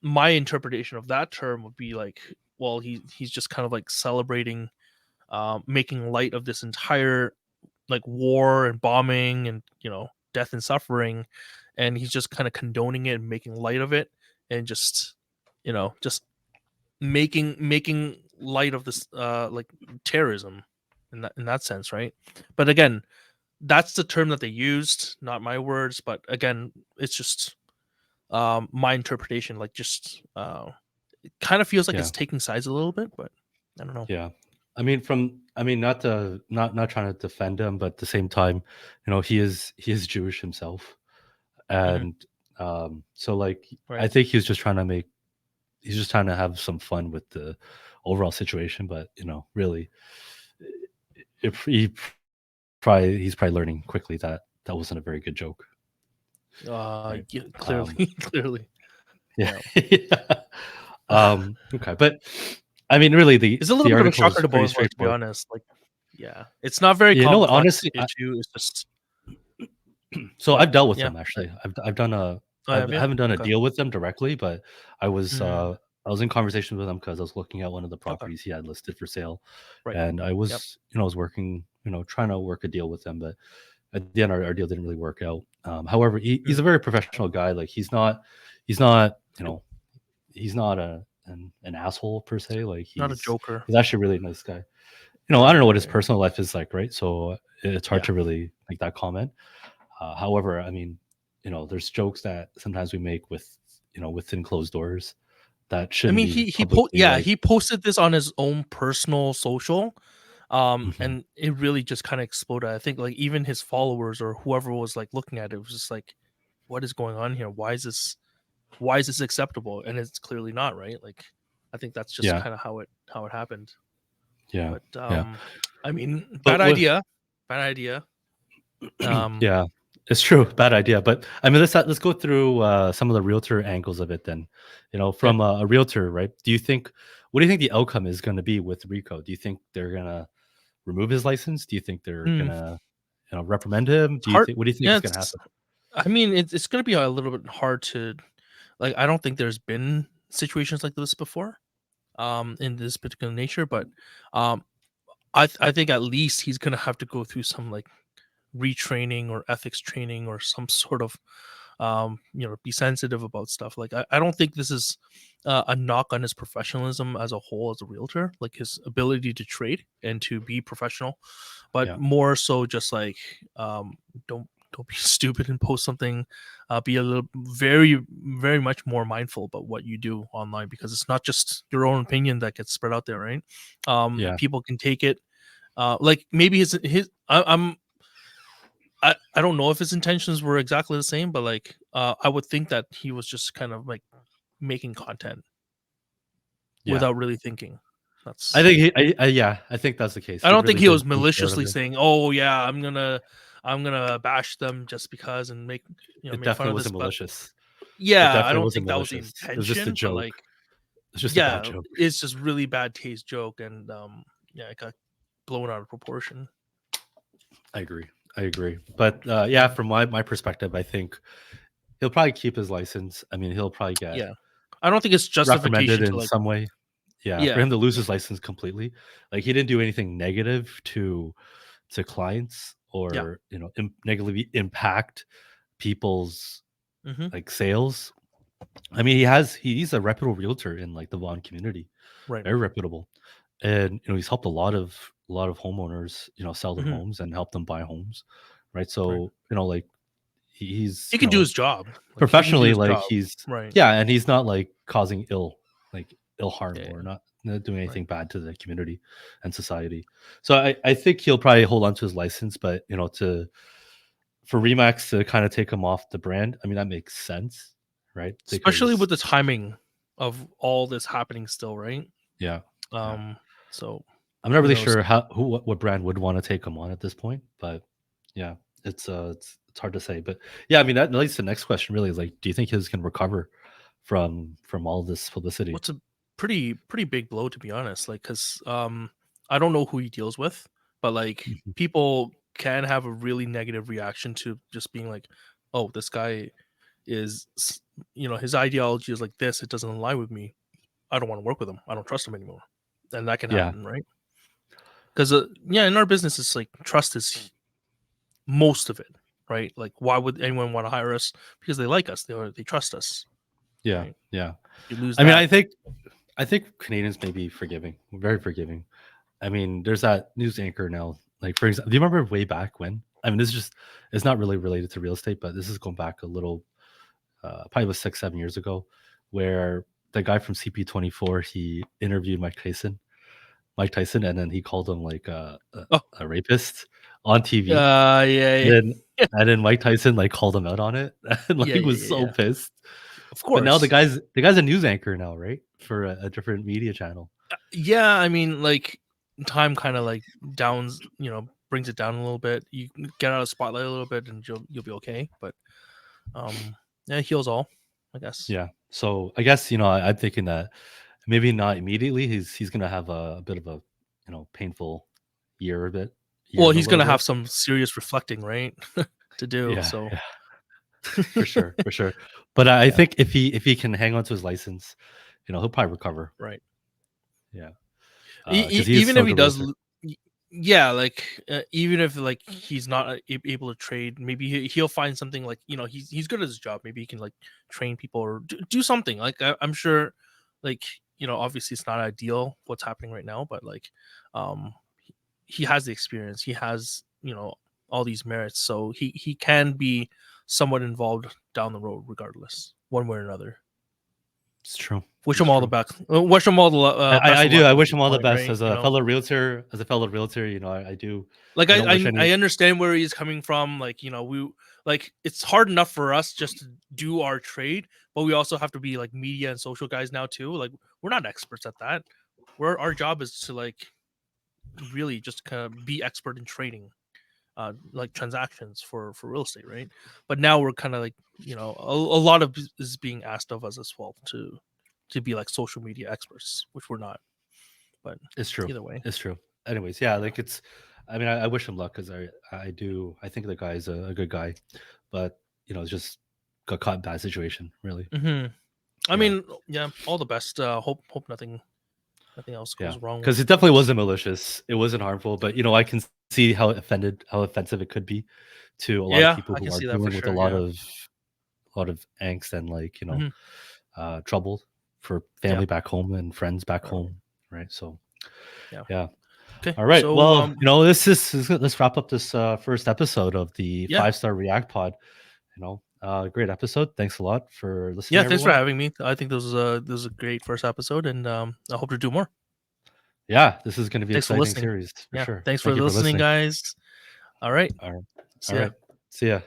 [SPEAKER 2] My interpretation of that term would be like, well, he's just kind of like celebrating, making light of this entire like war and bombing and death and suffering, and he's just kind of condoning it and making light of it, and just making light of this like terrorism in that sense, right? But again, that's the term that they used, not my words. But again, it's just my interpretation. Like just it kind of feels like
[SPEAKER 1] Yeah.
[SPEAKER 2] it's taking sides a little bit, but I don't know.
[SPEAKER 1] Yeah. I mean, not trying to defend him, but at the same time, he is Jewish himself,
[SPEAKER 2] Hmm.
[SPEAKER 1] and so like I
[SPEAKER 2] Right.
[SPEAKER 1] think he's just trying to have some fun with the overall situation, but really, if he's probably learning quickly that that wasn't a very good joke, right?
[SPEAKER 2] Yeah,
[SPEAKER 1] Um,
[SPEAKER 2] clearly, clearly.
[SPEAKER 1] yeah.
[SPEAKER 2] Yeah.
[SPEAKER 1] Okay, but I mean, really,
[SPEAKER 2] It's a
[SPEAKER 1] the
[SPEAKER 2] little bit of a
[SPEAKER 1] article
[SPEAKER 2] shocker
[SPEAKER 1] is
[SPEAKER 2] to
[SPEAKER 1] pretty
[SPEAKER 2] both of us, to be
[SPEAKER 1] straightforward.
[SPEAKER 2] honest. Like, yeah, it's not very
[SPEAKER 1] You know what?
[SPEAKER 2] complex
[SPEAKER 1] Honestly,
[SPEAKER 2] issue. It's just,
[SPEAKER 1] so
[SPEAKER 2] but
[SPEAKER 1] I've dealt with
[SPEAKER 2] yeah,
[SPEAKER 1] them actually. I've done a
[SPEAKER 2] I have
[SPEAKER 1] I
[SPEAKER 2] you.
[SPEAKER 1] haven't done a
[SPEAKER 2] Okay.
[SPEAKER 1] deal with them directly, but I was
[SPEAKER 2] Mm,
[SPEAKER 1] uh I was in conversation with him because I was looking at one of the
[SPEAKER 2] okay.
[SPEAKER 1] properties he had listed for sale,
[SPEAKER 2] Right.
[SPEAKER 1] and
[SPEAKER 2] Yep.
[SPEAKER 1] I was working, trying to work a deal with them, but at the end our deal didn't really work out. However, he's
[SPEAKER 2] Mm,
[SPEAKER 1] a very professional guy. Like he's not he's not an asshole per se. Like
[SPEAKER 2] not a joker.
[SPEAKER 1] he's actually a really nice guy. I
[SPEAKER 2] Right.
[SPEAKER 1] don't know what his
[SPEAKER 2] Right.
[SPEAKER 1] personal life is like, right? So it's hard
[SPEAKER 2] Yeah.
[SPEAKER 1] to really make that comment. However, I mean, there's jokes that sometimes we make with, within closed doors that
[SPEAKER 2] I
[SPEAKER 1] shouldn't
[SPEAKER 2] mean,
[SPEAKER 1] be publicly, right?
[SPEAKER 2] he posted this on his own personal social,
[SPEAKER 1] Mhm.
[SPEAKER 2] and it really just kind of exploded. I think like even his followers or whoever was like looking at it was just like, what is going on here? Why is this acceptable? And it's clearly not, right? Like, I think that's just
[SPEAKER 1] Yeah,
[SPEAKER 2] kind of how it happened.
[SPEAKER 1] yeah,
[SPEAKER 2] But
[SPEAKER 1] yeah.
[SPEAKER 2] I mean,
[SPEAKER 1] But with
[SPEAKER 2] bad idea. Um,
[SPEAKER 1] yeah, it's true, bad idea. But I mean, let's go through some of the realtor angles of it then.
[SPEAKER 2] okay.
[SPEAKER 1] From a realtor, right? What do you think the outcome is going to be with Rico? Do you think they're gonna remove his license? Do you think they're
[SPEAKER 2] Hmm,
[SPEAKER 1] gonna, reprimand him?
[SPEAKER 2] it's hard.
[SPEAKER 1] What do you think
[SPEAKER 2] Yeah,
[SPEAKER 1] is gonna
[SPEAKER 2] it's.
[SPEAKER 1] happen?
[SPEAKER 2] I mean, it's gonna be a little bit hard to like. I don't think there's been situations like this before, in this particular nature. But um, I think at least he's gonna have to go through some like retraining or ethics training or some sort of be sensitive about stuff. Like I don't think this is a knock on his professionalism as a whole as a realtor, like his ability to trade and to be professional, but
[SPEAKER 1] Yeah,
[SPEAKER 2] more so just like um don't be stupid and post something. Be a little very much more mindful about what you do online, because it's not just your own opinion that gets spread out there, right?
[SPEAKER 1] yeah,
[SPEAKER 2] People can take it like maybe I don't know if his intentions were exactly the same, but like I would think that he was just kind of like making content
[SPEAKER 1] yeah.
[SPEAKER 2] without really thinking.
[SPEAKER 1] I
[SPEAKER 2] That's
[SPEAKER 1] think yeah, I think that's the case.
[SPEAKER 2] I
[SPEAKER 1] He
[SPEAKER 2] don't think
[SPEAKER 1] really
[SPEAKER 2] he
[SPEAKER 1] did
[SPEAKER 2] was
[SPEAKER 1] think more of
[SPEAKER 2] maliciously
[SPEAKER 1] it.
[SPEAKER 2] saying, "Oh yeah, I'm gonna bash them just because and make
[SPEAKER 1] It
[SPEAKER 2] make fun
[SPEAKER 1] definitely
[SPEAKER 2] of this."
[SPEAKER 1] wasn't
[SPEAKER 2] But
[SPEAKER 1] malicious. It
[SPEAKER 2] yeah, I
[SPEAKER 1] definitely
[SPEAKER 2] don't
[SPEAKER 1] wasn't
[SPEAKER 2] think that was the
[SPEAKER 1] malicious. It was just a
[SPEAKER 2] intention. But
[SPEAKER 1] joke.
[SPEAKER 2] like,
[SPEAKER 1] It's just a bad
[SPEAKER 2] yeah,
[SPEAKER 1] joke.
[SPEAKER 2] it's just really bad taste joke, and yeah, it got blown out of proportion.
[SPEAKER 1] I agree. I agree. But yeah, from my perspective, I think he'll probably keep his license. I mean, he'll probably get
[SPEAKER 2] Yeah, I don't think it's
[SPEAKER 1] reprimanded
[SPEAKER 2] justification to
[SPEAKER 1] in
[SPEAKER 2] like.
[SPEAKER 1] some way. Yeah, for
[SPEAKER 2] Yeah.
[SPEAKER 1] him to lose his license completely, like he didn't do anything negative to clients
[SPEAKER 2] Yeah.
[SPEAKER 1] or negatively impact people's
[SPEAKER 2] Hmm.
[SPEAKER 1] like sales. I mean, he's a reputable realtor in like the Vaughan community,
[SPEAKER 2] Right.
[SPEAKER 1] very reputable, and he's helped a lot of homeowners sell their
[SPEAKER 2] Hmm.
[SPEAKER 1] homes and help them buy homes, right?
[SPEAKER 2] Right.
[SPEAKER 1] So like he's
[SPEAKER 2] He can do his job. Like he can do
[SPEAKER 1] professionally
[SPEAKER 2] his
[SPEAKER 1] like
[SPEAKER 2] job.
[SPEAKER 1] he's
[SPEAKER 2] Right.
[SPEAKER 1] yeah, and he's not like causing ill harm
[SPEAKER 2] Yeah.
[SPEAKER 1] or
[SPEAKER 2] Yeah.
[SPEAKER 1] not not doing
[SPEAKER 2] Right.
[SPEAKER 1] anything bad to the community and society. So I think he'll probably hold on to his license, but to for Remax to kind of take him off the brand, I mean that makes sense, right?
[SPEAKER 2] Especially
[SPEAKER 1] Because
[SPEAKER 2] with the timing of all this happening still, right?
[SPEAKER 1] yeah, yeah.
[SPEAKER 2] So
[SPEAKER 1] I'm not
[SPEAKER 2] who
[SPEAKER 1] really
[SPEAKER 2] knows?
[SPEAKER 1] sure what brand would want to take him on at this point, but yeah, it's hard to say. But yeah, I mean that leads to the next question. Really, is like, do you think he's gonna recover from all this publicity?
[SPEAKER 2] What's a pretty big blow, to be honest. Like, cause I don't know who he deals with, but like
[SPEAKER 1] Mhm.
[SPEAKER 2] people can have a really negative reaction to just being like, oh, this guy is, his ideology is like this. It doesn't align with me. I don't want to work with him. I don't trust him anymore, and that can
[SPEAKER 1] Yeah,
[SPEAKER 2] happen, right? Because yeah, in our business, it's like trust is most of it, right? Like, why would anyone want to hire us? Because they like us, they trust us,
[SPEAKER 1] yeah,
[SPEAKER 2] right?
[SPEAKER 1] yeah.
[SPEAKER 2] You lose
[SPEAKER 1] I mean,
[SPEAKER 2] that.
[SPEAKER 1] I think Canadians may be forgiving, very forgiving. I mean, there's that news anchor now. Like, for example, do you remember way back when? I mean, this is just, it's not really related to real estate, but this is going back a little, probably was 6, 7 years ago, where the guy from CP24 he interviewed Mike Tyson, and then he called him like
[SPEAKER 2] Oh,
[SPEAKER 1] a rapist on TV.
[SPEAKER 2] yeah,
[SPEAKER 1] And
[SPEAKER 2] yeah,
[SPEAKER 1] then Mike Tyson like called him out on it, and like
[SPEAKER 2] yeah,
[SPEAKER 1] he
[SPEAKER 2] yeah,
[SPEAKER 1] was
[SPEAKER 2] yeah,
[SPEAKER 1] so
[SPEAKER 2] yeah.
[SPEAKER 1] pissed.
[SPEAKER 2] Of
[SPEAKER 1] But now
[SPEAKER 2] course.
[SPEAKER 1] the guy's a news anchor now, right? For a different media channel.
[SPEAKER 2] Yeah, I mean, like time kind of like downs, brings it down a little bit. You can get out of the spotlight a little bit, and you'll be okay. But yeah, heals all, I guess.
[SPEAKER 1] Yeah. So I guess I'm thinking that maybe not immediately. He's gonna have a bit of a painful year
[SPEAKER 2] Well,
[SPEAKER 1] of a
[SPEAKER 2] he's
[SPEAKER 1] little
[SPEAKER 2] gonna have
[SPEAKER 1] bit.
[SPEAKER 2] some serious reflecting, right, to do.
[SPEAKER 1] Yeah,
[SPEAKER 2] So
[SPEAKER 1] yeah, for sure, for sure. But I
[SPEAKER 2] yeah,
[SPEAKER 1] think if he can hang on to his license, he'll probably recover.
[SPEAKER 2] right.
[SPEAKER 1] Yeah, because he is
[SPEAKER 2] Even if
[SPEAKER 1] so
[SPEAKER 2] he
[SPEAKER 1] good
[SPEAKER 2] does,
[SPEAKER 1] realtor.
[SPEAKER 2] yeah, like even if like he's not able to trade, maybe he'll find something like he's good at his job. Maybe he can like train people or do something. Like I'm sure, like obviously it's not ideal what's happening right now, but like um he has the experience. He has all these merits, so he can be somewhat involved down the road, regardless, one way or another.
[SPEAKER 1] It's true.
[SPEAKER 2] Wish
[SPEAKER 1] It's
[SPEAKER 2] him all the
[SPEAKER 1] true.
[SPEAKER 2] best. Wish him all the best
[SPEAKER 1] I
[SPEAKER 2] of
[SPEAKER 1] do.
[SPEAKER 2] luck
[SPEAKER 1] I
[SPEAKER 2] at
[SPEAKER 1] wish
[SPEAKER 2] this
[SPEAKER 1] him all the
[SPEAKER 2] point,
[SPEAKER 1] best
[SPEAKER 2] right?
[SPEAKER 1] as a fellow realtor. As a fellow realtor, I do.
[SPEAKER 2] Like
[SPEAKER 1] I don't wish
[SPEAKER 2] I
[SPEAKER 1] any.
[SPEAKER 2] understand where he's coming from. Like we like it's hard enough for us just to do our trade, but we also have to be like media and social guys now too. Like we're not experts at that. Our job is to like really just kind of be expert in trading, like transactions for real estate, right? But now we're kind of like a lot of is being asked of us as well to be like social media experts, which we're not. But
[SPEAKER 1] It's true.
[SPEAKER 2] either way,
[SPEAKER 1] It's true. Anyways, yeah,
[SPEAKER 2] yeah.
[SPEAKER 1] like it's. I mean, I wish him luck because I do. I think the guy's a good guy, but it's just got caught in bad situation. Really.
[SPEAKER 2] hmm I
[SPEAKER 1] Yeah.
[SPEAKER 2] mean, yeah, all the best. Hope nothing else
[SPEAKER 1] Yeah.
[SPEAKER 2] goes wrong
[SPEAKER 1] Because it
[SPEAKER 2] with
[SPEAKER 1] definitely
[SPEAKER 2] this.
[SPEAKER 1] wasn't malicious. It wasn't harmful, but I can see how offensive it could be to a lot of
[SPEAKER 2] Yeah,
[SPEAKER 1] people
[SPEAKER 2] I
[SPEAKER 1] who
[SPEAKER 2] can
[SPEAKER 1] are
[SPEAKER 2] see that for
[SPEAKER 1] dealing with
[SPEAKER 2] sure. Yeah.
[SPEAKER 1] a lot of angst and like
[SPEAKER 2] hmm
[SPEAKER 1] trouble for
[SPEAKER 2] Yeah.
[SPEAKER 1] family back home and friends back
[SPEAKER 2] Right.
[SPEAKER 1] home, right? So
[SPEAKER 2] Yeah.
[SPEAKER 1] yeah.
[SPEAKER 2] Okay.
[SPEAKER 1] All right.
[SPEAKER 2] So
[SPEAKER 1] Well, let's wrap up this first episode of the
[SPEAKER 2] yeah,
[SPEAKER 1] 5 Star React Pod. Great episode. Thanks a lot for
[SPEAKER 2] yeah.
[SPEAKER 1] listening,
[SPEAKER 2] Thanks for
[SPEAKER 1] everyone.
[SPEAKER 2] having me. I think this was a great first episode, and I hope to do more.
[SPEAKER 1] Yeah, this is going to be an
[SPEAKER 2] Thanks for
[SPEAKER 1] exciting
[SPEAKER 2] listening.
[SPEAKER 1] series for
[SPEAKER 2] Yeah.
[SPEAKER 1] sure.
[SPEAKER 2] Thanks for
[SPEAKER 1] Thank you for
[SPEAKER 2] listening,
[SPEAKER 1] listening.
[SPEAKER 2] guys. All right.
[SPEAKER 1] All right. All
[SPEAKER 2] See ya.
[SPEAKER 1] right. See ya.